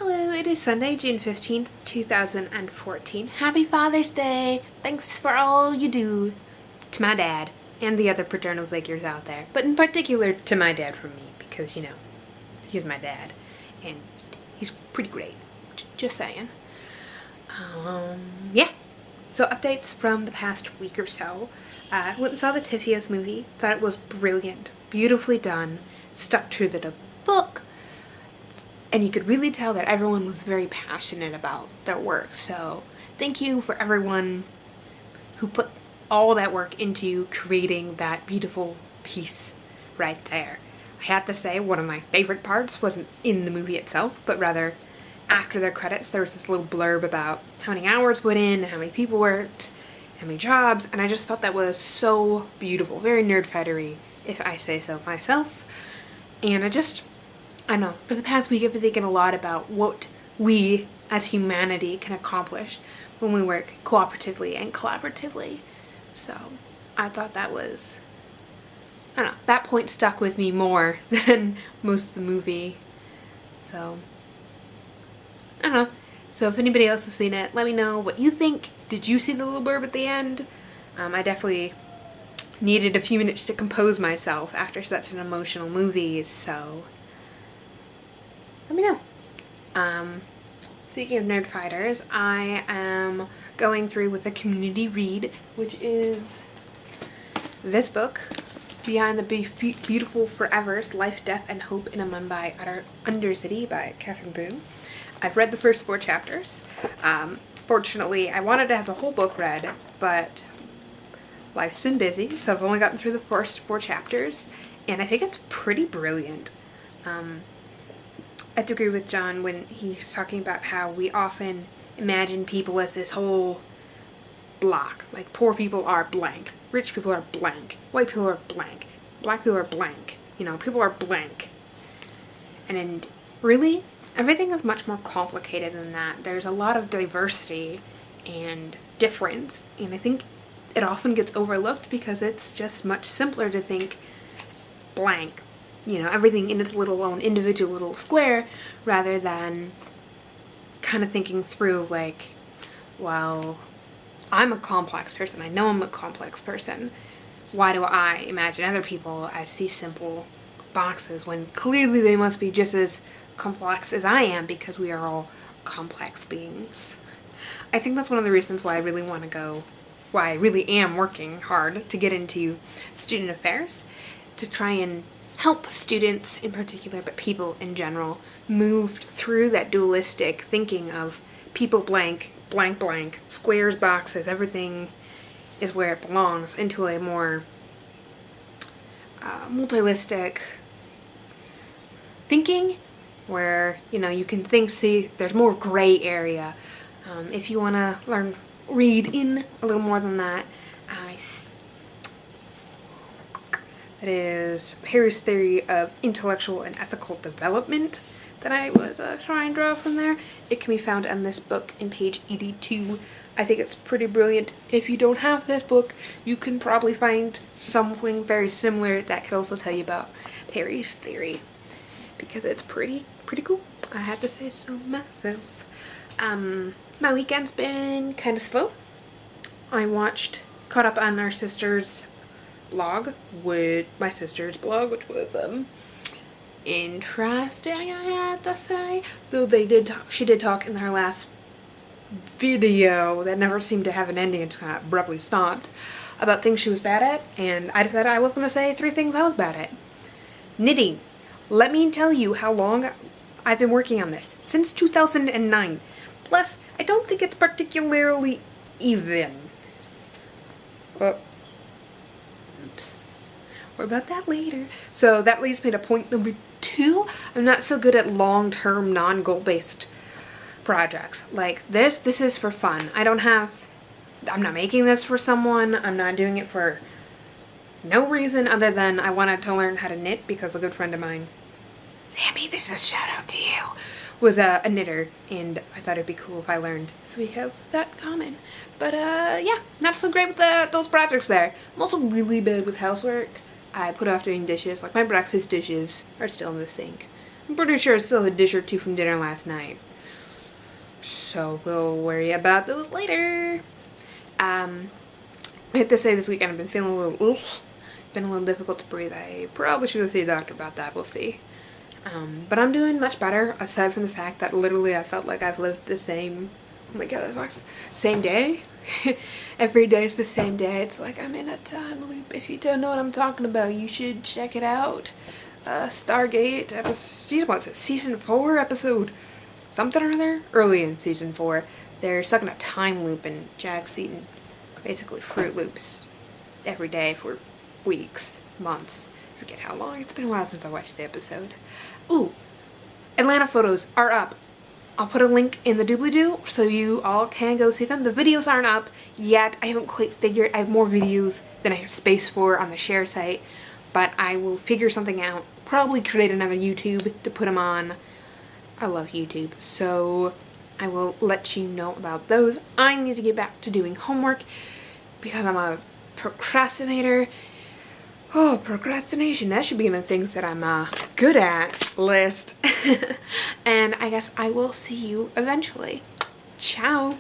Hello, it is Sunday, June 15th, 2014. Happy Father's Day! Thanks for all you do to my dad and the other paternal figures out there. But in particular to my dad from me, because, you know, he's my dad. And he's pretty great. Just saying. Yeah. So updates from the past week or so. Went and saw the Tiffany's movie. Thought it was brilliant. Beautifully done. Stuck true to the book. And you could really tell that everyone was very passionate about their work. So thank you for everyone who put all that work into creating that beautiful piece right there. I have to say one of my favorite parts wasn't in the movie itself, but rather after their credits there was this little blurb about how many hours went in, how many people worked, how many jobs, and I just thought that was so beautiful. Very nerd-fightery, if I say so myself. And I don't know, for the past week I've been thinking a lot about what we as humanity can accomplish when we work cooperatively and collaboratively. So I thought that was, I don't know, that point stuck with me more than most of the movie. So, I don't know. So if anybody else has seen it, let me know what you think. Did you see the little blurb at the end? I definitely needed a few minutes to compose myself after such an emotional movie, so let me know. Speaking of nerd fighters, I am going through with a community read, which is this book, Behind the Beautiful Forevers, Life, Death, and Hope in a Mumbai Undercity by Catherine Boone. I've read the first 4 chapters. Fortunately, I wanted to have the whole book read, but life's been busy, so I've only gotten through the first 4 chapters, and I think it's pretty brilliant. I agree with John when he's talking about how we often imagine people as this whole block. Like, poor people are blank, rich people are blank, white people are blank, black people are blank, you know, people are blank. And really, everything is much more complicated than that. There's a lot of diversity and difference, and I think it often gets overlooked because it's just much simpler to think blank. You know, everything in its little own individual little square, rather than kind of thinking through like, well, I'm a complex person. I know I'm a complex person. Why do I imagine other people as these simple boxes when clearly they must be just as complex as I am, because we are all complex beings. I think that's one of the reasons why I really want to go, why I really am working hard to get into student affairs, to try and help students in particular, but people in general, move through that dualistic thinking of people blank, blank, blank, squares, boxes, everything is where it belongs, into a more multilistic thinking where, you know, you can see there's more gray area. If you want to read in a little more than that, it is Harry's Theory of Intellectual and Ethical Development that I was trying to draw from there. It can be found on this book in page 82. I think it's pretty brilliant. If you don't have this book, you can probably find something very similar that could also tell you about Harry's Theory, because it's pretty cool. I have to say so myself. My weekend's been kind of slow. I caught up on our sister's blog, with my sister's blog, which was interesting, I have to say. Though she did talk in her last video that never seemed to have an ending, it just kind of abruptly stopped, about things she was bad at, and I decided I was going to say 3 things I was bad at. Knitting. Let me tell you how long I've been working on this. Since 2009. Plus, I don't think it's particularly even. Oops. More about that later. So that leads me to point number 2. I'm not so good at long-term, non-goal-based projects. Like this is for fun. I'm not making this for someone. I'm not doing it for no reason other than I wanted to learn how to knit because a good friend of mine, Sammy, this is a shout out to you, was a knitter, and I thought it'd be cool if I learned. So we have that common. But yeah, not so great with those projects there. I'm also really bad with housework. I put off doing dishes. Like, my breakfast dishes are still in the sink. I'm pretty sure I still have a dish or 2 from dinner last night. So we'll worry about those later. I have to say this weekend I've been feeling a little been a little difficult to breathe. I probably should go see a doctor about that. We'll see. But I'm doing much better, aside from the fact that literally I felt like I've lived the same, oh my god, that works, same day. Every day is the same day. It's like I'm in a time loop. If you don't know what I'm talking about, you should check it out. Stargate, what's it, season 4 episode something or other? Early in season 4, they're stuck in a time loop and Jack's eating basically Fruit Loops every day for weeks, months. I forget how long. It's been a while since I watched the episode. Ooh, Atlanta photos are up. I'll put a link in the doobly-doo so you all can go see them. The videos aren't up yet. I haven't quite figured. I have more videos than I have space for on the share site, but I will figure something out. Probably create another YouTube to put them on. I love YouTube, so I will let you know about those. I need to get back to doing homework because I'm a procrastinator. Oh, procrastination. That should be in the things that I'm good at list. And I guess I will see you eventually. Ciao.